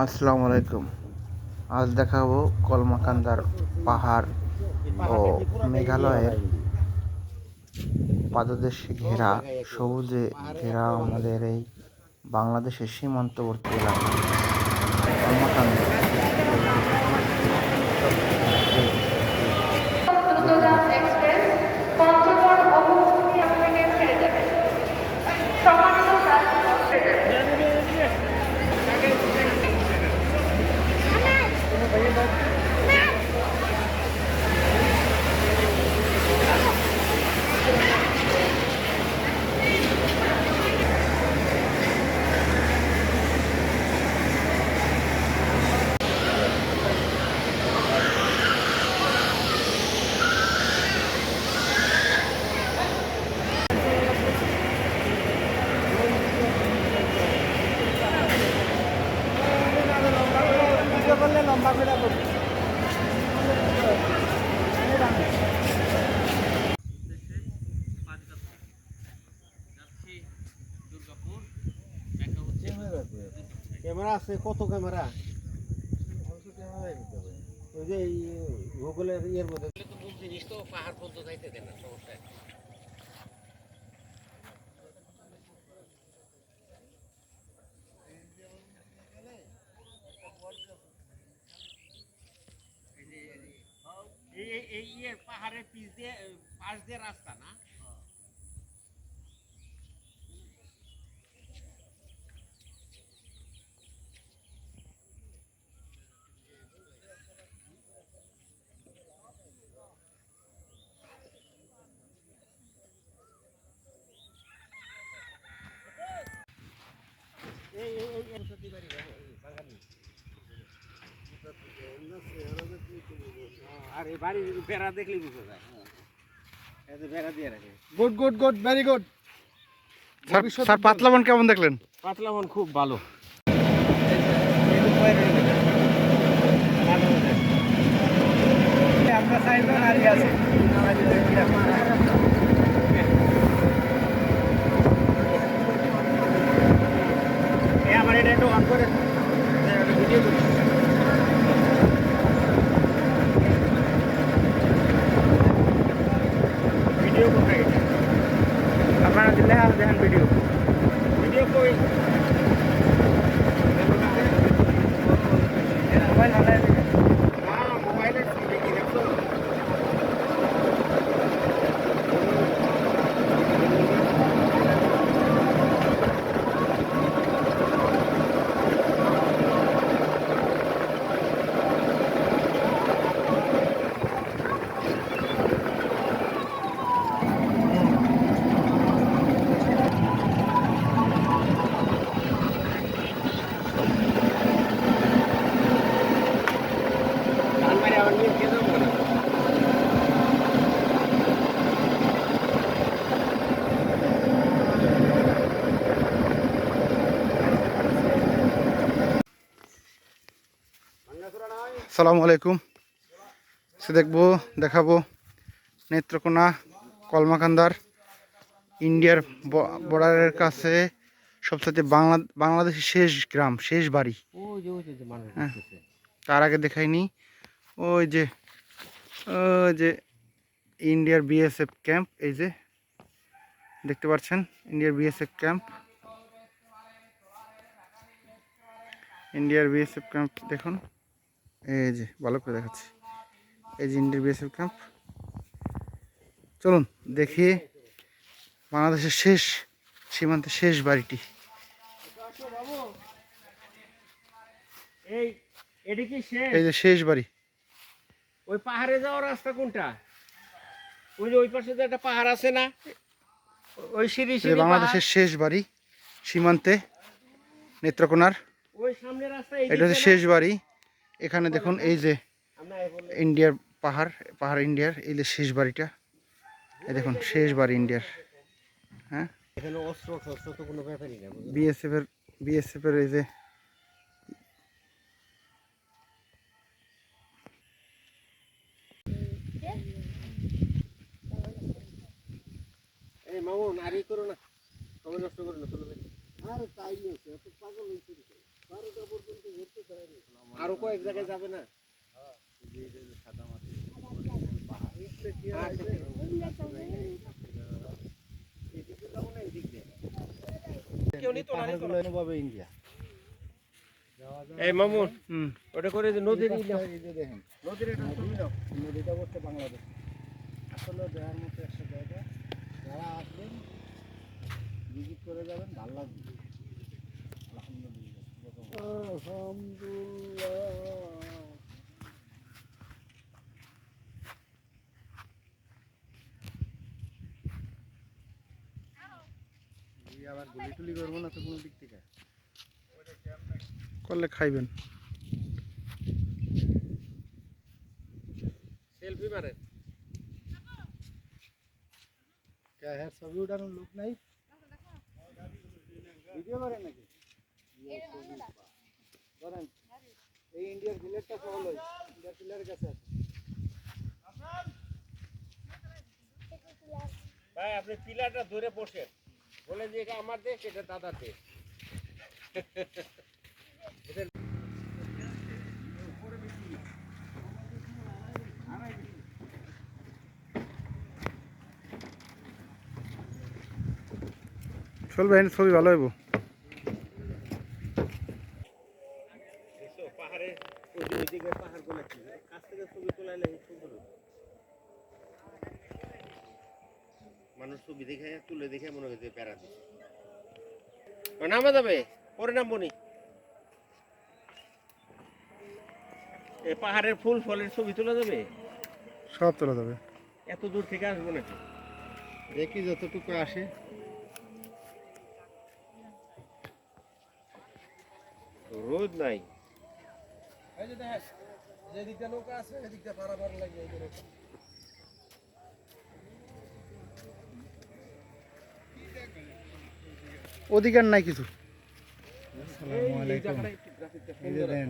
আসসালামু আলাইকুম। আজ দেখাবো কলমাকান্দার পাহাড় ও মেঘালয়ের পাদদেশে ঘেরা সবুজে ঘেরা আমাদের এই বাংলাদেশের সীমান্তবর্তী এলাকা কলমাকান্দা। দ্রুতগামী এক্সপ্রেস পঞ্চগড় অবস্থিত আপনাকে ছেড়ে যাবে। সম্মানিত লম্বা করে ক্যামেরা আছে, কত ক্যামেরা ওই যে গুগলের ইয়ের মধ্যে জিনিস তো পাহাড় পর্যন্ত যাইতে দেন না, সমস্যা। এই পাহাড়ের পাশ দিয়ে রাস্তা না। আর এই বাড়ির বেড়া দেখলে বুঝা যায়। বেড়া দিয়ে রাখে। Good good good, very good. Sir পাতলা বন কেমন দেখলেন? পাতলা বন খুব ভালো। আমরা সাইজন আরি আছে। আমার এটা একটু অন করে ভিডিও করি। ভিডিও কোথায়? আপনারা দিলে আর দেখেন ভিডিও ভিডিও কই মোবাইল হাতে না, মোবাইলের ছবি কি দেখো? আসসালামু আলাইকুম। সে দেখাবো নেত্রকোনা কলমাকান্দার ইন্ডিয়ার বর্ডারের কাছে সবচেয়ে বাংলাদেশের শেষ গ্রাম, শেষ বাড়ি। হ্যাঁ, তার আগে দেখাইনি ওই যে ইন্ডিয়ার বিএসএফ ক্যাম্প, এই যে দেখতে পাচ্ছেন ইন্ডিয়ার বিএসএফ ক্যাম্প। ইন্ডিয়ার বিএসএফ ক্যাম্প দেখুন, এই যে ভালো করে দেখাচ্ছি, এই যে ইন্ডিয়ার বিএসএফ ক্যাম্প। চলুন দেখি বাংলাদেশের শেষ সীমান্তের শেষ বাড়িটি। এই যে শেষ বাড়ি। ওই পাহাড়ে যাওয়ার রাস্তা কোনটা? ওই যে ওই পাশে যে একটা পাহাড় আছে না, ওই সিঁড়ি বাংলাদেশের শেষ বাড়ি সীমান্তে নেত্রকোনার। ওই সামনে রাস্তা, এটা হচ্ছে শেষ বাড়ি। এখানে দেখুন এই যে ইন্ডিয়ার পাহাড় ইন্ডিয়ার, এই যে শেষ বাড়িটা। এই দেখুন শেষ বাড়ি ইন্ডিয়ার। হ্যাঁ, এখানে অস্ত্র তো কোনো ব্যাপারই না। বিএসএফ এর এই যে এই মামুন আর ই করো না, সময় নষ্ট করো না, চলো। আর তাই নিয়ে পাগল হয়েছে। আরো কয়েক জায়গায় যাবে না? ইন্ডিয়া এই মামুন, হুম ওটা করে যে নদীর ই নাও। এই যে দেখেন নদীর একটা ছবি নাও। নদীটা করতে বাংলাদেশ আসলে দেওয়ার মতো একটা জায়গা, যারা আসবেন ভিজিট করে যাবেন, ভালো লাগবে। আলহামদুলিল্লাহ। আবার গুলি টুলি করবো না তো কোনো দিক থেকে। করলে খাইবেন। সেলফি মারে। হ্যাঁ, ছবি উঠানোর লোক নাই, ভিডিও করে নাকি? ধরেন এই ইন্ডিয়ার বিলেটটা সহল হয়, ইন্ডিয়ার পিলারের কাছে আছে। ভাই আপনি পিলারটা ধরে বসেন, বলে যে এটা আমার দেশ, এটা দাদার দেশ। চলবে, ছবি ভালো হইব। দেখছো পাহাড়ে, ওই যে ওইদিকে পাহাড়গুলো কি কাছ থেকে ছবি তোলাইলে সুন্দর হবে। মানুষ ছবি দেখে তুলে দেখে মনে হয় যে বেড়া দিচ্ছে। নামা যাবে, পরে নামবো নি। এই পাহাড়ের ফুল ফলের ছবি তোলা যাবে? সব তোলা যাবে। এত দূর থেকে আসবো নাকি? দেখি যতটুকু আসে। রোদ নাই। এই যে দেখ, যেদিকটা নৌকা আছে এদিকটা পারাপার লাগে এই যে নৌকা। অধিকার নাই কিছু। আসসালামু আলাইকুম। এই জায়গাটা একটু গ্রাফিকটা এই যে সুন্দর আছে। দেন